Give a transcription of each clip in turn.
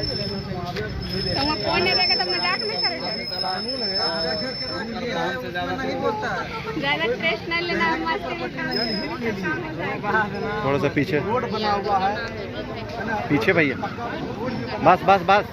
तुम फोन नहीं देगा तो मजाक नहीं करेगा। ज्यादा स्ट्रेस नहीं लेना, मस्ती में काम हो जाएगा। थोड़ा सा पीछे, रोड बना हुआ है पीछे भैया, बस बस बस।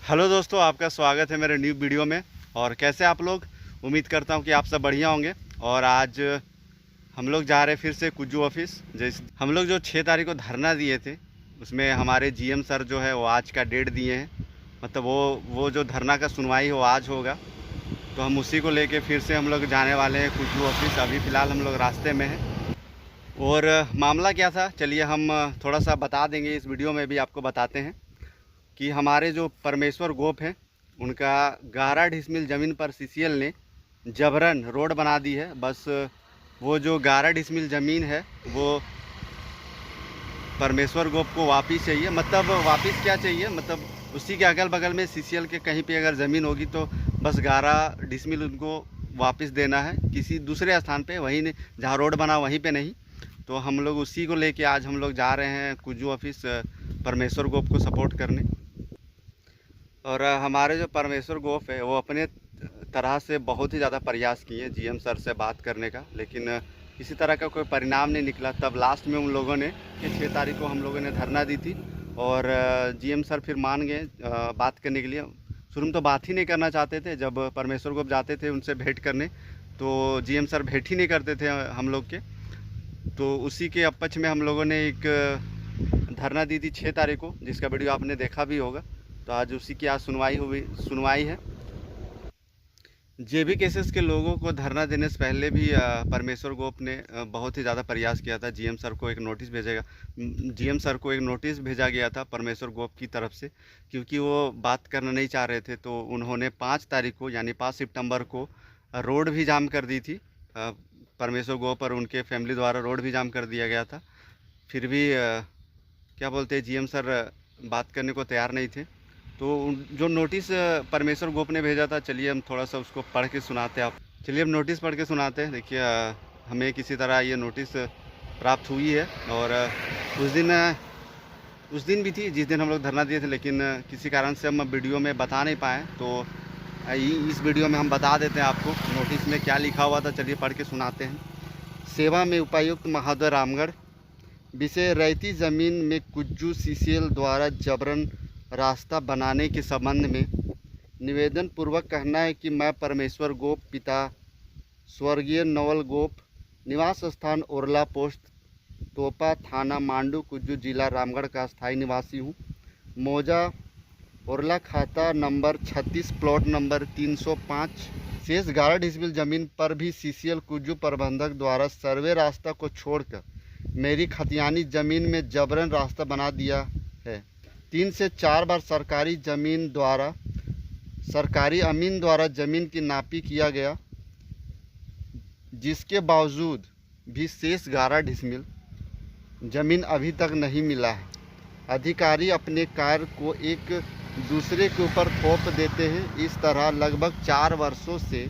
हेलो दोस्तों, आपका स्वागत है मेरे न्यू वीडियो में। और कैसे आप लोग? उम्मीद करता हूं कि आप सब बढ़िया होंगे। और आज हम लोग जा रहे हैं फिर से कुज्जू ऑफिस। जैसे हम लोग जो 6 तारीख को धरना दिए थे, उसमें हमारे जीएम सर जो है वो आज का डेट दिए हैं। मतलब वो जो धरना का सुनवाई है वो आज होगा, तो हम उसी को लेके फिर से हम लोग जाने वाले हैं कुज्जू ऑफिस। अभी फ़िलहाल हम लोग रास्ते में हैं। और मामला क्या था, चलिए हम थोड़ा सा बता देंगे, इस वीडियो में भी आपको बताते हैं कि हमारे जो परमेश्वर गोप हैं, उनका 11 डिसमिल ज़मीन पर सीसीएल ने जबरन रोड बना दी है। बस वो जो 11 डिसमिल ज़मीन है वो परमेश्वर गोप को वापस चाहिए। मतलब वापस क्या चाहिए, मतलब उसी के अगल बगल में सीसीएल के कहीं पे अगर ज़मीन होगी तो बस 11 डिसमिल उनको वापस देना है किसी दूसरे स्थान पे, वहीं नहीं जहाँ रोड बना वहीं पे नहीं। तो हम लोग उसी को लेके आज हम लोग जा रहे हैं कुज्जू ऑफिस परमेश्वर गोप को सपोर्ट करने। और हमारे जो परमेश्वर गोप है वो अपने तरह से बहुत ही ज़्यादा प्रयास किए जीएम सर से बात करने का, लेकिन किसी तरह का कोई परिणाम नहीं निकला। तब लास्ट में उन लोगों ने कि 6 तारीख को हम लोगों ने धरना दी थी और जीएम सर फिर मान गए बात करने के लिए। शुरू में तो बात ही नहीं करना चाहते थे। जब परमेश्वर गोप जाते थे उनसे भेंट करने तो जीएम सर भेंट ही नहीं करते थे हम लोग के। तो उसी के अपक्ष में हम लोगों ने एक धरना दी थी 6 तारीख को, जिसका वीडियो आपने देखा भी होगा। तो आज उसी की आज सुनवाई है। जेबी केसेस के लोगों को धरना देने से पहले भी परमेश्वर गोप ने बहुत ही ज़्यादा प्रयास किया था। जीएम सर को एक नोटिस भेजा गया था परमेश्वर गोप की तरफ से, क्योंकि वो बात करना नहीं चाह रहे थे। तो उन्होंने 5 तारीख को यानी 5 सितंबर को रोड भी जाम कर दी थी। परमेश्वर गोप और उनके फैमिली द्वारा रोड भी जाम कर दिया गया था। फिर भी क्या बोलते हैं, जीएम सर बात करने को तैयार नहीं थे। तो जो नोटिस परमेश्वर गोप ने भेजा था, चलिए हम थोड़ा सा उसको पढ़ के सुनाते हैं आप। चलिए हम नोटिस पढ़ के सुनाते हैं। देखिए हमें किसी तरह ये नोटिस प्राप्त हुई है। और उस दिन भी थी जिस दिन हम लोग धरना दिए थे, लेकिन किसी कारण से हम वीडियो में बता नहीं पाए। तो इस वीडियो में हम बता देते हैं आपको नोटिस में क्या लिखा हुआ था। चलिए पढ़ के सुनाते हैं। सेवा में उपायुक्त महोदय रामगढ़, विषय रैयती ज़मीन में कुज्जू सीसीएल द्वारा जबरन रास्ता बनाने के संबंध में निवेदन पूर्वक कहना है कि मैं परमेश्वर गोप पिता स्वर्गीय नवल गोप, निवास स्थान ओरला पोस्ट तोपा, थाना मांडू, कुज्जू, जिला रामगढ़ का स्थायी निवासी हूँ। मौजा ओरला, खाता नंबर 36, प्लॉट नंबर 305। शेष 11 डिसमिल ज़मीन पर भी सीसीएल कुज्जू प्रबंधक द्वारा सर्वे रास्ता को छोड़कर मेरी खतियानी ज़मीन में जबरन रास्ता बना दिया है। 3 से 4 बार सरकारी अमीन द्वारा ज़मीन की नापी किया गया, जिसके बावजूद भी शेष 11 डिसमिल ज़मीन अभी तक नहीं मिला है। अधिकारी अपने कार्य को एक दूसरे के ऊपर थोप देते हैं। इस तरह लगभग 4 वर्षों से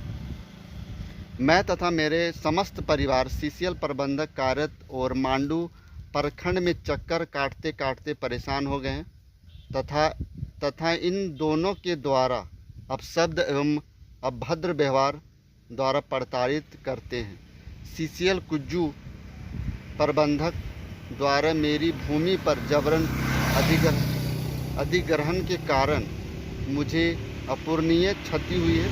मैं तथा मेरे समस्त परिवार सीसीएल प्रबंधक कार्यरत और मांडू प्रखंड में चक्कर काटते काटते परेशान हो गए हैं तथा इन दोनों के द्वारा अपशब्द एवं अभद्र व्यवहार द्वारा प्रताड़ित करते हैं। सीसीएल कुज्जू प्रबंधक द्वारा मेरी भूमि पर जबरन अधिग्रहण के कारण मुझे अपूरणीय क्षति हुई है।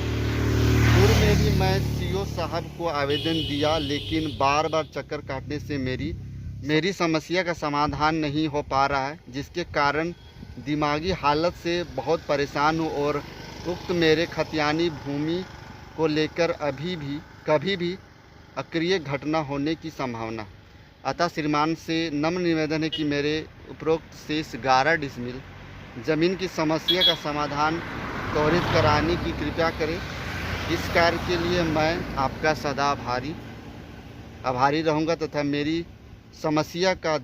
पूर्व में भी मैं सीओ साहब को आवेदन दिया, लेकिन बार बार चक्कर काटने से मेरी समस्या का समाधान नहीं हो पा रहा है, जिसके कारण दिमागी हालत से बहुत परेशान हूँ। और उक्त मेरे खतियानी भूमि को लेकर कभी भी अक्रिय घटना होने की संभावना। अतः श्रीमान से नम्र निवेदन है कि मेरे उपरोक्त शेष 11 डिसमिल ज़मीन की समस्या का समाधान त्वरित कराने की कृपा करें। इस कार्य के लिए मैं आपका सदा आभारी रहूँगा तथा मेरी समस्या का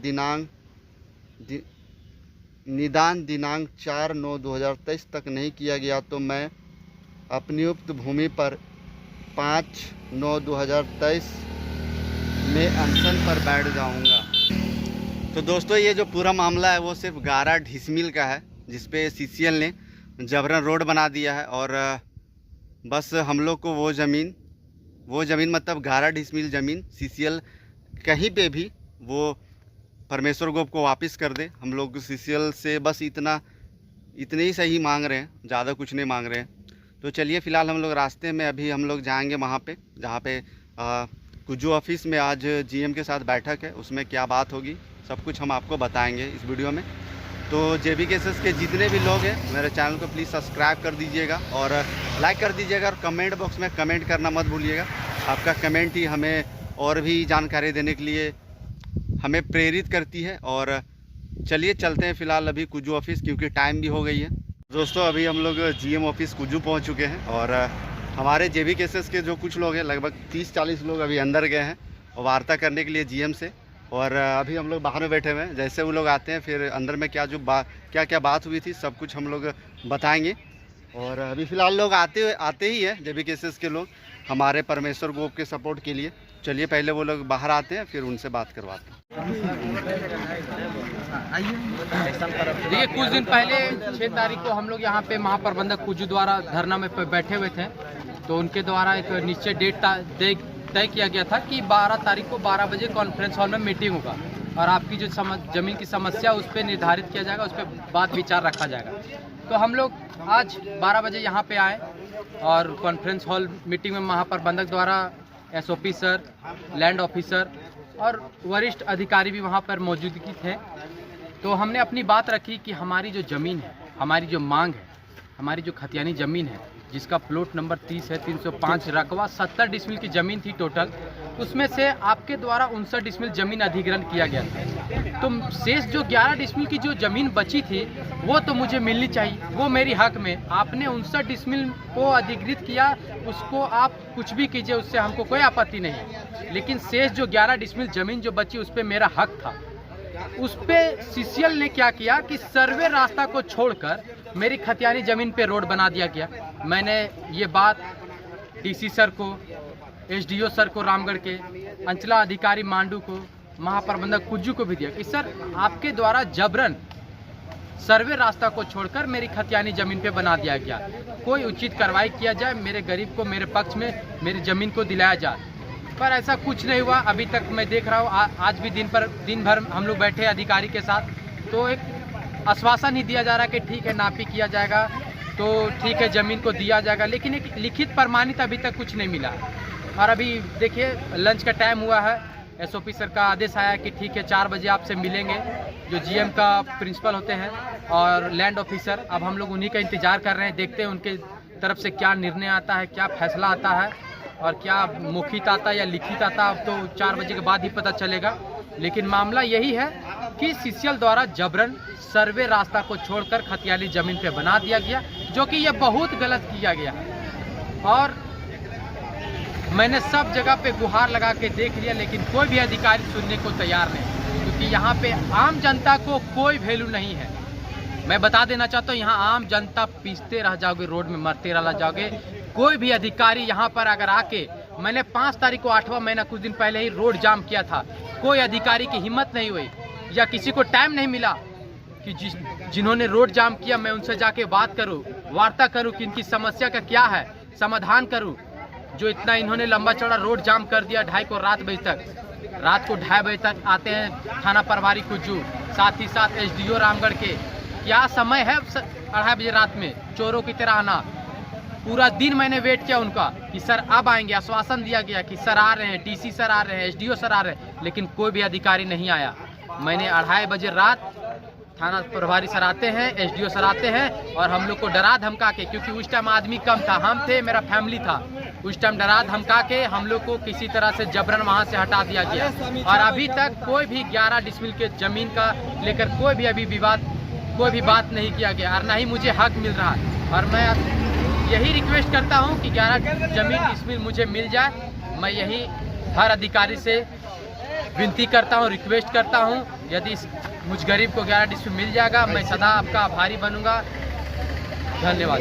निदान दिनांक 4/9/2023 तक नहीं किया गया तो मैं अपनी उक्त भूमि पर 5/9/2023 में अनशन पर बैठ जाऊंगा। तो दोस्तों ये जो पूरा मामला है वो सिर्फ 11 डिसमिल का है, जिसपे सीसीएल ने जबरन रोड बना दिया है। और बस हम लोग को वो ज़मीन मतलब 11 डिसमिल ज़मीन सीसीएल कहीं पे भी वो परमेश्वर गोप को वापस कर दे। हम लोग सीसीएल से बस इतने ही सही मांग रहे हैं, ज़्यादा कुछ नहीं मांग रहे हैं। तो चलिए फ़िलहाल हम लोग रास्ते में अभी हम लोग जाएंगे वहाँ पे जहाँ पे कुजू ऑफिस में आज जीएम के साथ बैठक है, उसमें क्या बात होगी सब कुछ हम आपको बताएंगे इस वीडियो में। तो जेबी केसेस के जितने भी लोग हैं मेरे चैनल को प्लीज़ सब्सक्राइब कर दीजिएगा और लाइक कर दीजिएगा और कमेंट बॉक्स में कमेंट करना मत भूलिएगा। आपका कमेंट ही हमें और भी जानकारी देने के लिए हमें प्रेरित करती है। और चलिए चलते हैं फ़िलहाल अभी कुजू ऑफिस, क्योंकि टाइम भी हो गई है। दोस्तों अभी हम लोग जीएम ऑफिस कुजू पहुंच चुके हैं और हमारे जेबी केसेस के जो कुछ लोग हैं लगभग 30-40 लोग अभी अंदर गए हैं और वार्ता करने के लिए जीएम से। और अभी हम लोग बाहर में बैठे हुए हैं, जैसे वो लोग आते हैं फिर अंदर में क्या बात हुई थी सब कुछ हम लोग बताएंगे। और अभी फ़िलहाल लोग आते ही हैं जेबी केसेस के लोग हमारे परमेश्वर गोप के सपोर्ट के लिए। चलिए पहले वो लोग बाहर आते हैं फिर उनसे बात करवाते हैं। देखिए कुछ दिन पहले 6 तारीख को हम लोग यहाँ पे महाप्रबंधक कुजू द्वारा धरना में बैठे हुए थे, तो उनके द्वारा एक निश्चित डेट तय किया गया था कि 12 तारीख को 12 बजे कॉन्फ्रेंस हॉल में मीटिंग होगा और आपकी जो ज़मीन की समस्या उस पर निर्धारित किया जाएगा, उस पर बात विचार रखा जाएगा। तो हम लोग आज 12 बजे यहाँ पे आए और कॉन्फ्रेंस हॉल मीटिंग में महाप्रबंधक द्वारा एसओपी सर, लैंड ऑफिसर और वरिष्ठ अधिकारी भी वहाँ पर मौजूदगी थे। तो हमने अपनी बात रखी कि हमारी जो ज़मीन है, हमारी जो मांग है, हमारी जो खतियानी ज़मीन है जिसका प्लॉट नंबर 30 है, 305 रकबा 70 डिसमिल की ज़मीन थी टोटल, उसमें से आपके द्वारा 59 डिसमिल ज़मीन अधिग्रहण किया गया था। तो शेष जो 11 डिसमिल की जो ज़मीन बची थी वो तो मुझे मिलनी चाहिए, वो मेरी हक में। आपने 59 डिसमिल को अधिग्रहित किया, उसको आप कुछ भी कीजिए, उससे हमको कोई आपत्ति नहीं, लेकिन शेष जो 11 डिसमिल ज़मीन जो बची उस पर मेरा हक था। उस पर सीसीएल ने क्या किया कि सर्वे रास्ता को छोड़कर मेरी खतियानी ज़मीन पे रोड बना दिया गया। मैंने ये बात डीसी सर को, एसडीओ सर को रामगढ़ के, अंचला अधिकारी मांडू को, महाप्रबंधक कुज्जू को भी दिया कि सर आपके द्वारा जबरन सर्वे रास्ता को छोड़कर मेरी खतियानी ज़मीन पे बना दिया गया, कोई उचित कार्रवाई किया जाए, मेरे गरीब को मेरे पक्ष में मेरी ज़मीन को दिलाया जाए। पर ऐसा कुछ नहीं हुआ। अभी तक मैं देख रहा हूँ आज भी दिन भर हम लोग बैठे अधिकारी के साथ, तो एक आश्वासन ही दिया जा रहा है कि ठीक है नापी किया जाएगा, तो ठीक है ज़मीन को दिया जाएगा, लेकिन एक लिखित प्रमाणित अभी तक कुछ नहीं मिला। और अभी देखिए लंच का टाइम हुआ है, एसओपी सर का आदेश आया कि ठीक है 4 बजे आपसे मिलेंगे, जो जीएम का प्रिंसिपल होते हैं और लैंड ऑफिसर। अब हम लोग उन्हीं का इंतज़ार कर रहे हैं, देखते हैं उनके तरफ से क्या निर्णय आता है, क्या फैसला आता है और क्या मौखिक आता या लिखित आता, अब तो 4 बजे के बाद ही पता चलेगा। लेकिन मामला यही है कि सीसीएल द्वारा जबरन सर्वे रास्ता को छोड़कर खतियानी ज़मीन पे बना दिया गया, जो कि ये बहुत गलत किया गया। और मैंने सब जगह पे गुहार लगा के देख लिया, लेकिन कोई भी अधिकारी सुनने को तैयार नहीं, क्योंकि यहाँ पे आम जनता को कोई वैल्यू नहीं है। मैं बता देना चाहता हूँ, यहाँ आम जनता पीसते रह जाओगे, रोड में मरते रह जाओगे। कोई भी अधिकारी यहाँ पर अगर आके, मैंने 5 तारीख को 8वां महीना कुछ दिन पहले ही रोड जाम किया था, कोई अधिकारी की हिम्मत नहीं हुई या किसी को टाइम नहीं मिला कि जिन्होंने रोड जाम किया मैं उनसे जाके बात करूं, वार्ता करूं कि इनकी समस्या का क्या है, समाधान करूं। जो इतना इन्होंने लंबा चौड़ा रोड जाम कर दिया 2:30 को रात को 2:30 बजे तक आते हैं थाना प्रभारी कुज्जू, साथ ही साथ एसडीओ रामगढ़ के। क्या समय है 2:30 बजे रात में चोरों की तरह आना। पूरा दिन मैंने वेट किया उनका कि सर अब आएंगे, आश्वासन दिया गया कि सर आ रहे हैं, डीसी सर आ रहे हैं, एसडीओ सर आ रहे हैं, लेकिन कोई भी अधिकारी नहीं आया। मैंने 2:30 बजे रात थाना प्रभारी सर आते हैं, एसडीओ सर आते हैं और हम लोग को डरा धमका के, क्योंकि उस टाइम आदमी कम था, हम थे, मेरा फैमिली था, उस टाइम डरा धमका के हम लोग को किसी तरह से जबरन वहां से हटा दिया गया। और अभी तक कोई भी 11 डिसमिल के ज़मीन का लेकर कोई भी अभी विवाद, कोई भी बात नहीं किया गया और ना ही मुझे हक मिल रहा है। और मैं यही रिक्वेस्ट करता हूं कि 11 ज़मीन डिसमिल मुझे मिल जाए। मैं यही हर अधिकारी से विनती करता हूं, रिक्वेस्ट करता हूं यदि मुझ गरीब को 11 डिस्मिल मिल जाएगा, मैं सदा आपका आभारी बनूंगा। धन्यवाद।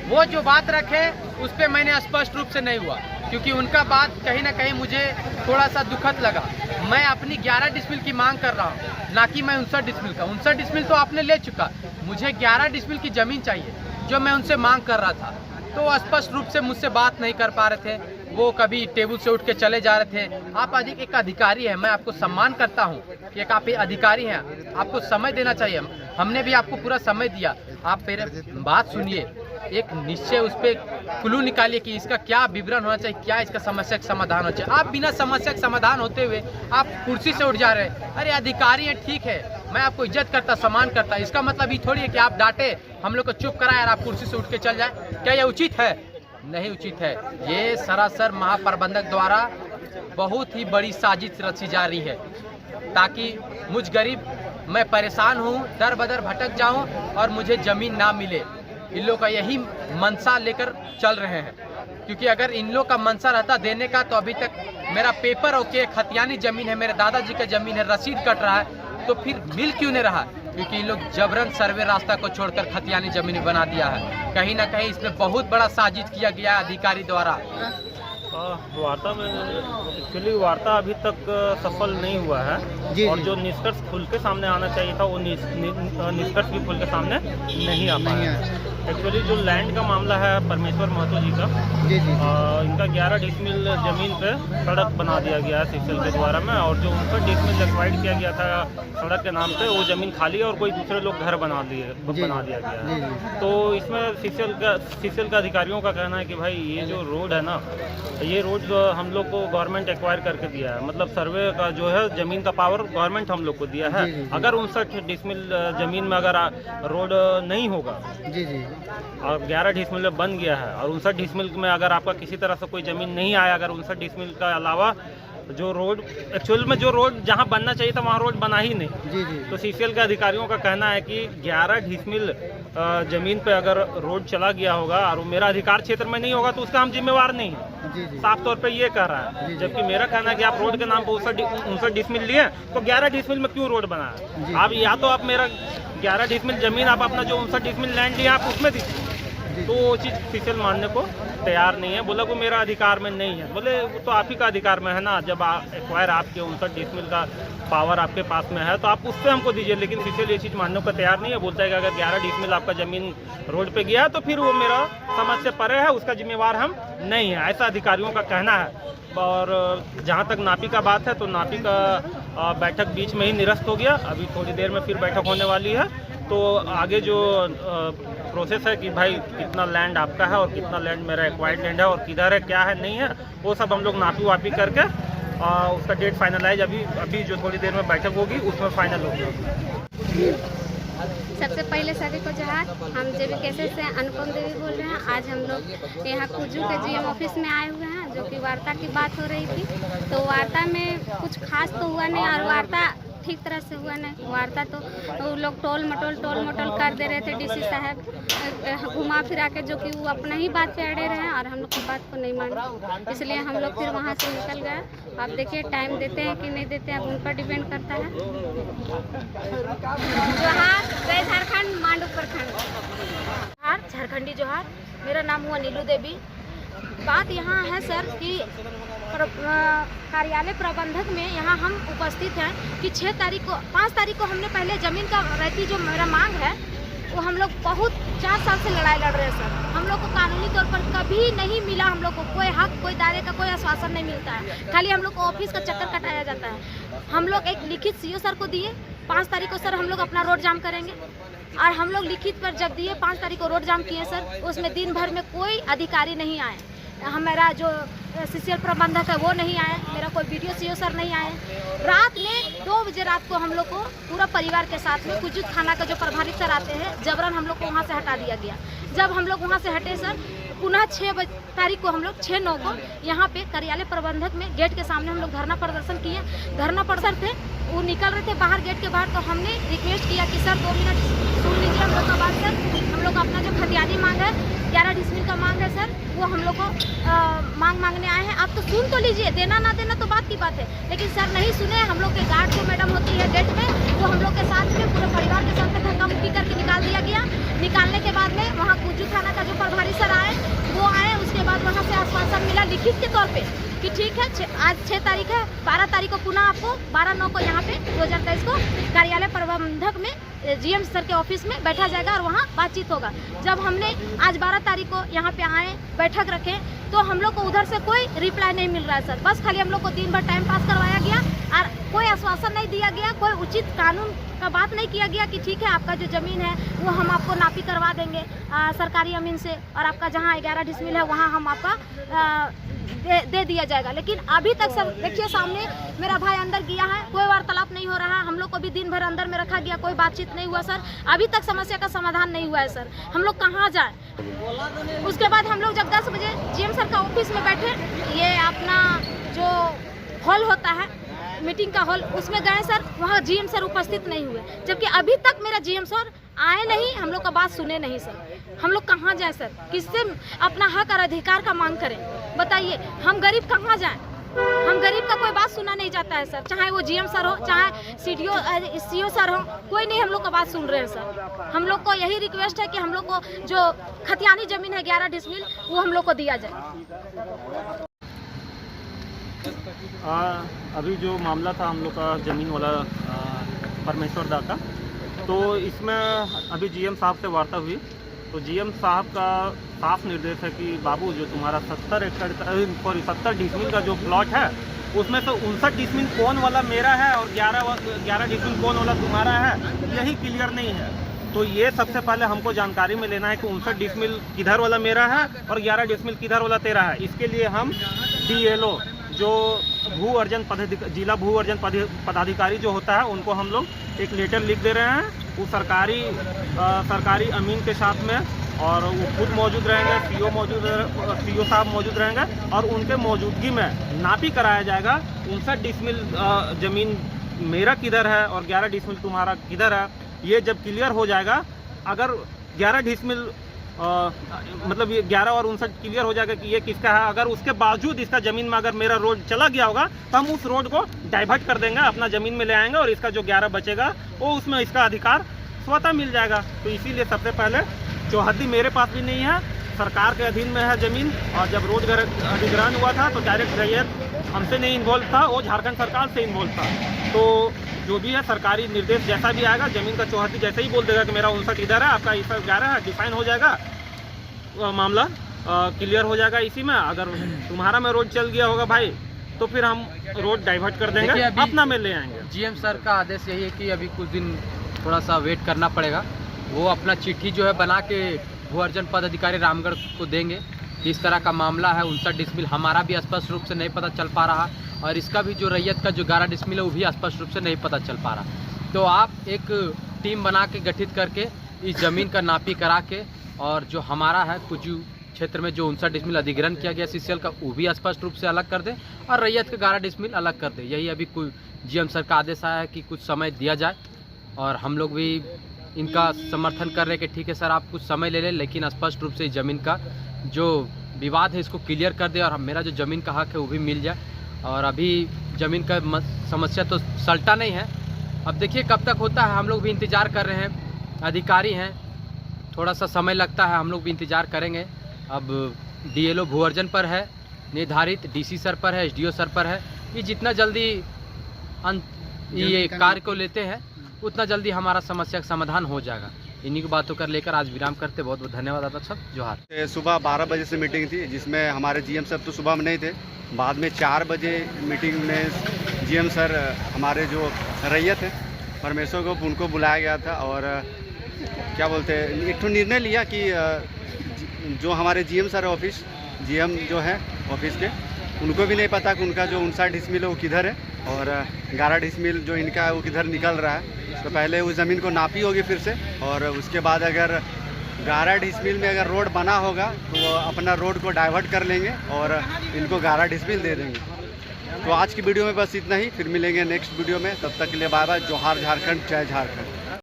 वो जो बात रखे उस पर मैंने स्पष्ट रूप से नहीं हुआ, क्योंकि उनका बात कहीं ना कहीं मुझे थोड़ा सा दुखद लगा। मैं अपनी 11 डिस्मिल की मांग कर रहा हूँ, ना कि मैं 59 डिस्मिल का। 59 डिस्मिल तो आपने ले चुका, मुझे 11 डिस्मिल की ज़मीन चाहिए जो मैं उनसे मांग कर रहा था। तो स्पष्ट रूप से मुझसे बात नहीं कर पा रहे थे, वो कभी टेबल से उठ के चले जा रहे थे। आप एक अधिकारी हैं, मैं आपको सम्मान करता हूं कि एक आप अधिकारी हैं, आपको समय देना चाहिए। हमने भी आपको पूरा समय दिया, आप मेरे बात सुनिए, एक निश्चय उस पर क्लू निकालिए कि इसका क्या विवरण होना चाहिए, क्या इसका समस्या का समाधान होना चाहिए। आप बिना समस्या का समाधान होते हुए आप कुर्सी से उठ जा रहे हैं। अरे अधिकारी हैं, ठीक है, मैं आपको इज्जत करता, सम्मान करता, इसका मतलब ये थोड़ी है कि आप डांटे, हम लोग को चुप कराए और आप कुर्सी से उठ के चल जाए। क्या यह उचित है? नहीं उचित है। ये सरासर महाप्रबंधक द्वारा बहुत ही बड़ी साजिश रची जा रही है, ताकि मुझ गरीब, मैं परेशान हूँ, दर बदर भटक जाऊँ और मुझे ज़मीन ना मिले। इन लोग का यही मनसा लेकर चल रहे हैं, क्योंकि अगर इन लोग का मनसा रहता देने का तो अभी तक मेरा पेपर ओके, खतियानी ज़मीन है, मेरे दादाजी का ज़मीन है, रसीद कट रहा है, तो फिर मिल क्यों नहीं रहा? क्योंकि इन लोग जबरन सर्वे रास्ता को छोड़कर खतियानी ज़मीन बना दिया है। कहीं ना कहीं इसमें बहुत बड़ा साजिश किया गया है अधिकारी द्वारा। वार्ता में एक्चुअली वार्ता अभी तक सफल नहीं हुआ है जी, और जो निष्कर्ष खुल के सामने आना चाहिए था वो निष्कर्ष भी खुल के सामने नहीं आ पाया। एक्चुअली जो लैंड का मामला है परमेश्वर महतो जी का, जी, इनका 11 डिसमिल ज़मीन पे सड़क बना दिया गया है सीसीएल के द्वारा में, और जो 59 डिसमिल एक्वायर्ड किया गया था सड़क के नाम पे, वो ज़मीन खाली है और कोई दूसरे लोग घर बना दिया गया है। तो इसमें सीसीएल का अधिकारियों का कहना है कि भाई ये जो रोड है ना, ये रोड जो हम लोग को गवर्नमेंट एक्वायर करके दिया है, मतलब सर्वे का जो है ज़मीन का पावर गवर्नमेंट हम लोग को दिया है। अगर 59 डिसमिल ज़मीन में अगर रोड नहीं होगा और 11 डिसमिल में बन गया है, और 59 डिसमिल में अगर आपका किसी तरह से कोई ज़मीन नहीं आया, अगर 59 डिसमिल का अलावा जो रोड एक्चुअल में जो रोड जहां बनना चाहिए था वहां रोड बना ही नहीं। तो सीसीएल के अधिकारियों का कहना है कि 11 डिसमिल ज़मीन पे अगर रोड चला गया होगा और वो मेरा अधिकार क्षेत्र में नहीं होगा तो उसका हम जिम्मेवार नहीं है। साफ तौर पे ये कह रहा है, जबकि मेरा कहना है कि आप रोड के नाम पर 59 डिसमिल लिए तो 11 डिसमिल में क्यों रोड बना है? आप या तो आप मेरा 11 डिसमिल ज़मीन आप अपना जो 59 डिसमिल लैंड लिया आप उसमें दीजिए, तो वो चीज़ सीसीएल मानने को तैयार नहीं है। बोला वो मेरा अधिकार में नहीं है। बोले वो तो आप ही का अधिकार में है ना, जब एक्वायर आपके 59 डिसमिल का पावर आपके पास में है तो आप उससे हमको दीजिए, लेकिन सीसीएल ये चीज़ मानने को तैयार नहीं है। बोलता है कि अगर 11 डिसमिल आपका ज़मीन रोड पे गया तो फिर वो मेरा समझ से परे है, उसका जिम्मेवार हम नहीं है, ऐसा अधिकारियों का कहना है। और जहाँ तक नापी का बात है तो नापी का बैठक बीच में ही निरस्त हो गया, अभी थोड़ी देर में फिर बैठक होने वाली है। तो आगे जो प्रोसेस है कि भाई कितना लैंड आपका है और कितना लैंड मेरा एक्वायर्ड लैंड है और किधर है, क्या है, नहीं है, वो सब हम लोग नापी वापी करके उसका डेट फाइनलाइज अभी जो थोड़ी देर में बैठक होगी उसमें फाइनल होगी। सबसे पहले सभी को जोहार। हम जेबी केसेस से अनुपम देवी बोल रहे हैं। आज हम लोग यहाँ कुजू के जीएम ऑफिस में आए हुए हैं, जो कि वार्ता की बात हो रही थी। तो वार्ता में कुछ खास तो हुआ नहीं, और वार्ता ठीक तरह से हुआ नहीं। वार्ता तो वो लोग टोल मटोल कर दे रहे थे, डीसी साहब घुमा फिरा के, जो कि वो अपना ही बात पे अड़े रहे हैं और हम लोग की बात को नहीं माने, इसलिए हम लोग फिर वहाँ से निकल गए। आप देखिए टाइम देते हैं कि नहीं देते हैं, अब उन पर डिपेंड करता है। जोहार, जय झारखंड, मांडू प्रखंड। झारखंडी जोहार। मेरा नाम हुआ नीलू देवी। बात यहाँ है सर कि कार्यालय प्रबंधक में यहाँ हम उपस्थित हैं कि 5 तारीख को हमने पहले ज़मीन का रहती जो मेरा मांग है वो हम लोग बहुत 4 साल से लड़ाई लड़ रहे हैं सर। हम लोग को कानूनी तौर पर कभी नहीं मिला, हम लोग को कोई हक, कोई दायरे का कोई आश्वासन नहीं मिलता है, खाली हम लोग को ऑफिस का चक्कर कटाया जाता है। हम लोग एक लिखित सीओ सर को दिए 5 तारीख को, सर हम लोग अपना रोड जाम करेंगे, और हम लोग लिखित पर जब दिए 5 तारीख को रोड जाम किए सर, उसमें दिन भर में कोई अधिकारी नहीं आए। हमारा जो सीसीएल प्रबंधक है वो नहीं आए, मेरा कोई वीडियो सीओ सर नहीं आए। रात में 2 बजे रात को हम लोग को पूरा परिवार के साथ में कुजू थाना का जो प्रभारी सर आते हैं, जबरन हम लोग को वहाँ से हटा दिया गया। जब हम लोग वहाँ से हटे सर, पुनः 6 तारीख को हम लोग 6/9 को यहाँ पे कार्यालय प्रबंधक में गेट के सामने हम लोग धरना प्रदर्शन किए। धरना प्रदर्शन थे, वो निकल रहे थे बाहर गेट के बाहर, तो हमने रिक्वेस्ट किया कि सर 2 मिनट सुन लीजिए हम लोग का बात। सर हम लोग अपना जो खतियानी मांग है 11 डिसमिल का मांग है सर, वो हम लोग को मांग मांगने आए हैं। आप तो सुन तो लीजिए, देना ना देना तो बात की बात है, लेकिन सर नहीं सुने। हम लोग के गार्ड जो मैडम होती है गेट में, वो हम लोग के साथ में पूरे परिवार के साथ में धक्का मुक्की करके निकाल दिया गया। निकालने के बाद में वहाँ कुजू थाना का जो प्रभारी सर आए, वो आए। उसके बाद वहाँ से आश्वासन मिला लिखित के तौर पे कि ठीक है, आज 6 तारीख है, 12 तारीख को पुनः आपको 12/9 को यहाँ पे 2023 को कार्यालय प्रबंधक में GM सर के ऑफिस में बैठा जाएगा और वहाँ बातचीत होगा। जब हमने आज 12 तारीख को यहाँ पे आए, बैठक रखे, तो हम लोग को उधर से कोई रिप्लाई नहीं मिल रहा है सर। बस खाली हम लोग को दिन भर टाइम पास करवाया गया और कोई आश्वासन नहीं दिया गया, कोई उचित कानून का बात नहीं किया गया कि ठीक है आपका जो ज़मीन है वो हम आपको नापी करवा देंगे सरकारी अमीन से, और आपका जहाँ 11 डिसमिल है वहाँ हम आपका दे दिया जाएगा। लेकिन अभी तक सर देखिए, सामने मेरा भाई अंदर गया है, कोई वार्तालाप नहीं हो रहा है। हम लोग को भी दिन भर अंदर में रखा गया, कोई बातचीत नहीं हुआ सर। अभी तक समस्या का समाधान नहीं हुआ है सर। हम लोग कहाँ जाए? उसके बाद हम लोग जब 10 बजे GM सर का ऑफिस में बैठे, ये अपना जो हॉल होता है मीटिंग का हॉल, उसमें गए सर, वहाँ GM सर उपस्थित नहीं हुए, जबकि अभी तक मेरा GM सर आए नहीं, हम लोग का बात सुने नहीं सर। हम लोग कहाँ जाएं सर? किससे अपना हक और अधिकार का मांग करें? बताइए, हम गरीब कहाँ जाएं? हम गरीब का कोई बात सुना नहीं जाता है सर, चाहे वो GM सर हो, चाहे CO सर हो, कोई नहीं हम लोग का बात सुन रहे हैं सर। हम लोग को यही रिक्वेस्ट है कि हम लोग को जो खतियानी जमीन है 11 डिसमिल, वो हम लोग को दिया जाए। अभी जो मामला था हम लोग का ज़मीन वाला परमेश्वर दा का, तो इसमें अभी GM साहब से वार्ता हुई, तो GM साहब का साफ निर्देश है कि बाबू जो तुम्हारा 70 डिसमिल का जो प्लॉट है, उसमें से 59 डिसमिल कौन वाला मेरा है और 11 डिसमिल कौन वाला तुम्हारा है, यही क्लियर नहीं है। तो ये सबसे पहले हमको जानकारी में लेना है कि 59 डिसमिल किधर वाला मेरा है और 11 डिसमिल किधर वाला तेरा है। इसके लिए हम DLO जो जिला भू अर्जन पदाधिकारी जो होता है, उनको हम लोग एक लेटर लिख दे रहे हैं। वो सरकारी अमीन के साथ में, और वो खुद मौजूद रहेंगे, CO साहब मौजूद रहेंगे, और उनके मौजूदगी में नापी कराया जाएगा 59 डिसमिल ज़मीन मेरा किधर है और 11 डिसमिल तुम्हारा किधर है। ये जब क्लियर हो जाएगा, अगर 11 डिसमिल मतलब ये 11 और 59 क्लियर हो जाएगा कि ये किसका है, अगर उसके बावजूद इसका ज़मीन में अगर मेरा रोड चला गया होगा, तो हम उस रोड को डाइवर्ट कर देंगे, अपना ज़मीन में ले आएंगे, और इसका जो 11 बचेगा वो उसमें इसका अधिकार स्वतः मिल जाएगा। तो इसीलिए सबसे पहले चौहद्दी मेरे पास भी नहीं है, सरकार के अधीन में है ज़मीन, और जब रोड अधिग्रहण हुआ था तो डायरेक्ट रैयत हमसे नहीं इन्वॉल्व था, वो झारखंड सरकार से इन्वॉल्व था। तो जो भी है सरकारी निर्देश जैसा भी आएगा, ज़मीन का चौहद्दी जैसे ही बोल देगा कि मेरा 59 इधर है, आपका इस 11 है, डिफाइन हो जाएगा, मामला क्लियर हो जाएगा इसी में। अगर तुम्हारा में रोड चल गया होगा भाई, तो फिर हम रोड डाइवर्ट कर देंगे, अपना में ले आएंगे। GM सर का आदेश यही है कि अभी कुछ दिन थोड़ा सा वेट करना पड़ेगा। वो अपना चिट्ठी जो है बना के भू अर्जन पद अधिकारी रामगढ़ को देंगे। इस तरह का मामला है, 59 डिसमिल हमारा भी स्पष्ट रूप से नहीं पता चल पा रहा, और इसका भी जो रैयत का जो 11 डिसमिल है वो भी स्पष्ट रूप से नहीं पता चल पा रहा। तो आप एक टीम बना के गठित करके इस ज़मीन का नापी करा के, और जो हमारा है कुजू क्षेत्र में जो 59 डिसमिल अधिग्रहण किया गया CCL का, वो भी स्पष्ट रूप से अलग कर दे, और रैयत का 11 डिसमिल अलग कर दे। यही अभी कोई GM सर का आदेश आया है कि कुछ समय दिया जाए, और हम लोग भी इनका समर्थन कर रहे हैं कि ठीक है सर, आप कुछ समय ले लें, लेकिन स्पष्ट रूप से ज़मीन का जो विवाद है इसको क्लियर कर दे, और मेरा जो ज़मीन का हक है वो भी मिल जाए। और अभी ज़मीन का समस्या तो सलटा नहीं है, अब देखिए कब तक होता है, हम लोग भी इंतज़ार कर रहे हैं। अधिकारी हैं, थोड़ा सा समय लगता है, हम लोग भी इंतज़ार करेंगे। अब DLO भू अर्जन पर है निर्धारित, DC सर पर है, SDO सर पर है, ये जितना जल्दी ये कार्य को लेते हैं उतना जल्दी हमारा समस्या का समाधान हो जाएगा। इन्हीं की बातों कर लेकर आज विराम करते। बहुत बहुत धन्यवाद आप सब, जोहार। सुबह 12 बजे से मीटिंग थी, जिसमें हमारे GM सर तो सुबह में नहीं थे, बाद में 4 बजे मीटिंग में GM सर हमारे जो रैयत है परमेश्वर को, उनको बुलाया गया था, और क्या बोलते हैं, एक तो निर्णय लिया कि जो हमारे GM सर ऑफिस GM जो है ऑफिस के, उनको भी नहीं पता कि उनका जो 59 डिसमिल है वो किधर है, और 11 डिसमिल जो इनका है वो किधर निकल रहा है। तो पहले उस ज़मीन को नापी होगी फिर से, और उसके बाद अगर 11 डिसमिल में अगर रोड बना होगा तो वो अपना रोड को डाइवर्ट कर लेंगे और इनको 11 डिसमिल दे देंगे। तो आज की वीडियो में बस इतना ही, फिर मिलेंगे नेक्स्ट वीडियो में, तब तक के लिए बाय बाय। जोहार झारखंड, जय झारखंड।